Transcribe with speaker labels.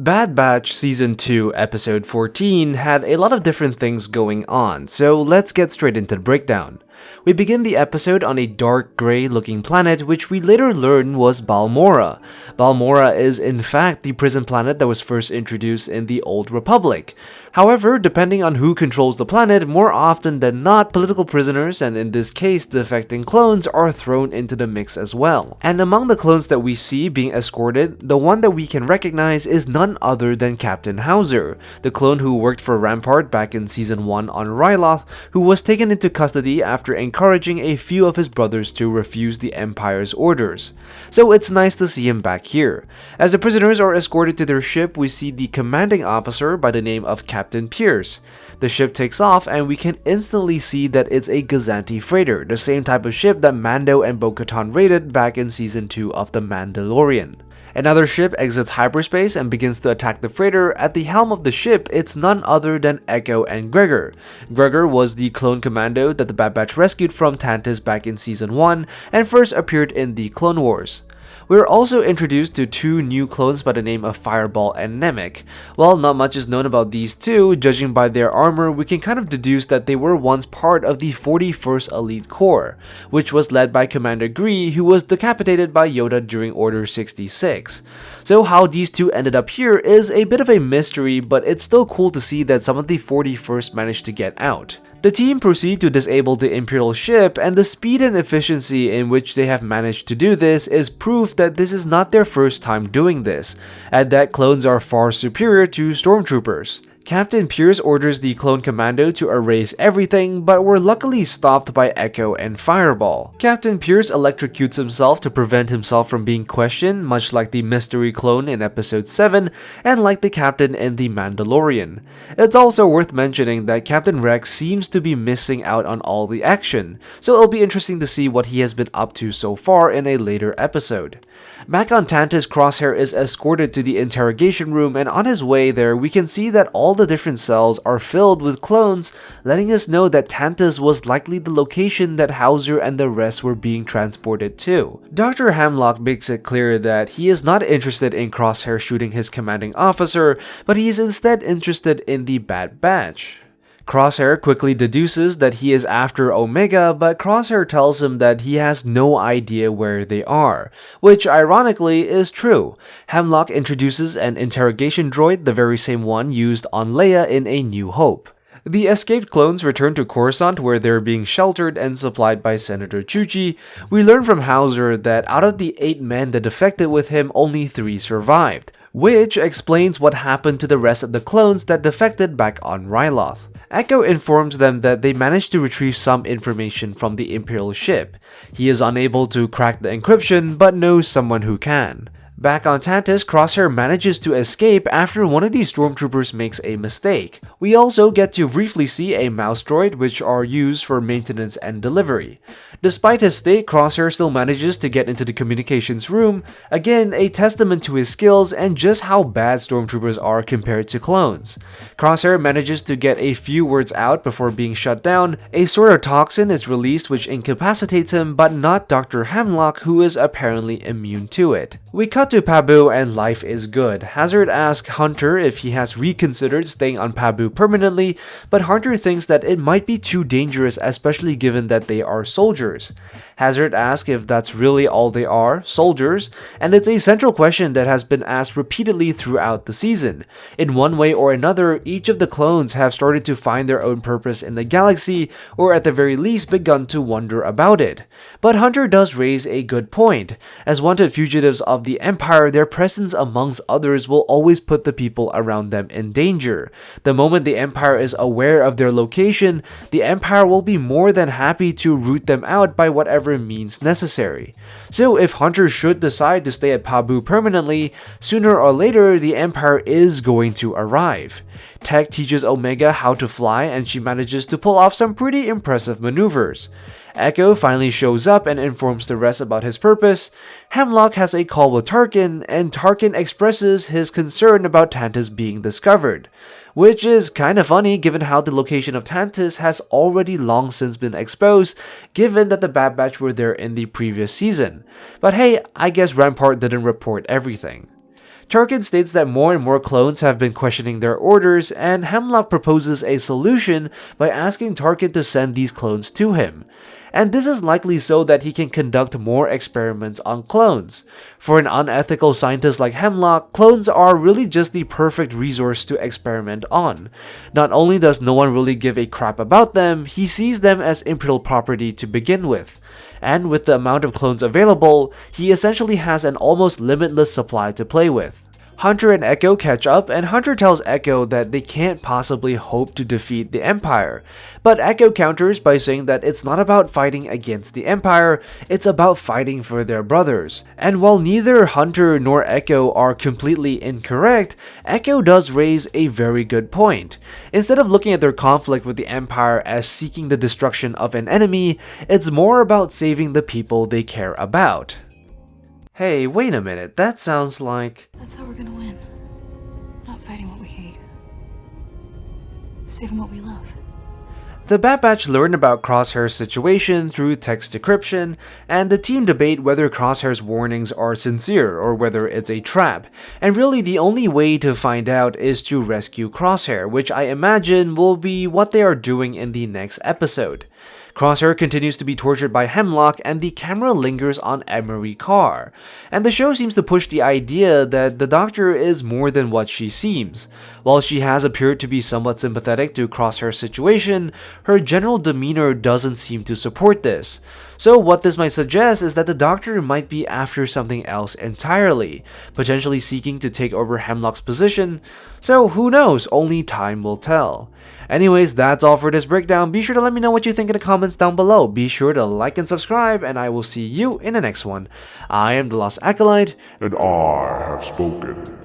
Speaker 1: Bad Batch Season 2 Episode 14 had a lot of different things going on, so let's get straight into the breakdown. We begin the episode on a dark gray looking planet which we later learn was Balmorra. Balmorra is in fact the prison planet that was first introduced in the Old Republic. However, depending on who controls the planet, more often than not, political prisoners, and in this case, defecting clones, are thrown into the mix as well. And among the clones that we see being escorted, the one that we can recognize is none other than Captain Howzer, the clone who worked for Rampart back in Season 1 on Ryloth, who was taken into custody after encouraging a few of his brothers to refuse the Empire's orders. So it's nice to see him back here. As the prisoners are escorted to their ship, we see the commanding officer by the name of Captain Pearce. The ship takes off and we can instantly see that it's a Gozanti freighter, the same type of ship that Mando and Bo Katan raided back in Season 2 of The Mandalorian. Another ship exits hyperspace and begins to attack the freighter. At the helm of the ship, it's none other than Ekko and Gregor. Gregor was the clone commando that the Bad Batch rescued from Tantiss back in Season 1 and first appeared in the Clone Wars. We are also introduced to two new clones by the name of Fireball and Namek. While not much is known about these two, judging by their armor, we can kind of deduce that they were once part of the 41st Elite Corps, which was led by Commander Gree, who was decapitated by Yoda during Order 66. So how these two ended up here is a bit of a mystery, but it's still cool to see that some of the 41st managed to get out. The team proceed to disable the Imperial ship, and the speed and efficiency in which they have managed to do this is proof that this is not their first time doing this, and that clones are far superior to stormtroopers. Captain Pearce orders the clone commando to erase everything, but were luckily stopped by Ekko and Fireball. Captain Pearce electrocutes himself to prevent himself from being questioned, much like the mystery clone in Episode 7, and like the captain in The Mandalorian. It's also worth mentioning that Captain Rex seems to be missing out on all the action, so it'll be interesting to see what he has been up to so far in a later episode. Back on Tantiss, Crosshair is escorted to the interrogation room, and on his way there we can see that all the different cells are filled with clones, letting us know that Tantiss was likely the location that Howzer and the rest were being transported to. Dr. Hamlock makes it clear that he is not interested in Crosshair shooting his commanding officer, but he is instead interested in the Bad Batch. Crosshair quickly deduces that he is after Omega, but Crosshair tells him that he has no idea where they are, which ironically is true. Hamlock introduces an interrogation droid, the very same one used on Leia in A New Hope. The escaped clones return to Coruscant, where they're being sheltered and supplied by Senator Chuchi. We learn from Howzer that out of the 8 men that defected with him, only 3 survived, which explains what happened to the rest of the clones that defected back on Ryloth. Ekko informs them that they managed to retrieve some information from the Imperial ship. He is unable to crack the encryption, but knows someone who can. Back on Tantiss, Crosshair manages to escape after one of these stormtroopers makes a mistake. We also get to briefly see a mouse droid, which are used for maintenance and delivery. Despite his state, Crosshair still manages to get into the communications room, again a testament to his skills and just how bad stormtroopers are compared to clones. Crosshair manages to get a few words out before being shut down. A sort of toxin is released which incapacitates him, but not Dr. Hamlock, who is apparently immune to it. We cut to Pabu and life is good. Hazard asks Hunter if he has reconsidered staying on Pabu permanently, but Hunter thinks that it might be too dangerous, especially given that they are soldiers. Hazard asks if that's really all they are, soldiers, and it's a central question that has been asked repeatedly throughout the season. In one way or another, each of the clones have started to find their own purpose in the galaxy, or at the very least begun to wonder about it. But Hunter does raise a good point. As wanted fugitives of the Empire, their presence amongst others will always put the people around them in danger. The moment the Empire is aware of their location, the Empire will be more than happy to root them out by whatever means necessary. So if Hunter should decide to stay at Pabu permanently, sooner or later the Empire is going to arrive. Tech teaches Omega how to fly, and she manages to pull off some pretty impressive maneuvers. Ekko finally shows up and informs the rest about his purpose. Hamlock has a call with Tarkin, and Tarkin expresses his concern about Tantiss being discovered, which is kinda funny given how the location of Tantiss has already long since been exposed, given that the Bad Batch were there in the previous season. But hey, I guess Rampart didn't report everything. Tarkin states that more and more clones have been questioning their orders, and Hemlock proposes a solution by asking Tarkin to send these clones to him. And this is likely so that he can conduct more experiments on clones. For an unethical scientist like Hemlock, clones are really just the perfect resource to experiment on. Not only does no one really give a crap about them, he sees them as imperial property to begin with. And with the amount of clones available, he essentially has an almost limitless supply to play with. Hunter and Ekko catch up, and Hunter tells Ekko that they can't possibly hope to defeat the Empire. But Ekko counters by saying that it's not about fighting against the Empire, it's about fighting for their brothers. And while neither Hunter nor Ekko are completely incorrect, Ekko does raise a very good point. Instead of looking at their conflict with the Empire as seeking the destruction of an enemy, it's more about saving the people they care about. Hey, wait a minute, that sounds like...
Speaker 2: That's how we're gonna win. Not fighting what we hate. Saving what we love.
Speaker 1: The Bad Batch learn about Crosshair's situation through text decryption, and the team debate whether Crosshair's warnings are sincere or whether it's a trap. And really the only way to find out is to rescue Crosshair, which I imagine will be what they are doing in the next episode. Crosshair continues to be tortured by Hemlock, and the camera lingers on Emery Carr. And the show seems to push the idea that the Doctor is more than what she seems. While she has appeared to be somewhat sympathetic to Crosshair's situation, her general demeanor doesn't seem to support this. So what this might suggest is that the Doctor might be after something else entirely, potentially seeking to take over Hemlock's position. So who knows, only time will tell. Anyways, that's all for this breakdown. Be sure to let me know what you think in the comments down below. Be sure to like and subscribe, and I will see you in the next one. I am the Lost Acolyte,
Speaker 3: and I have spoken.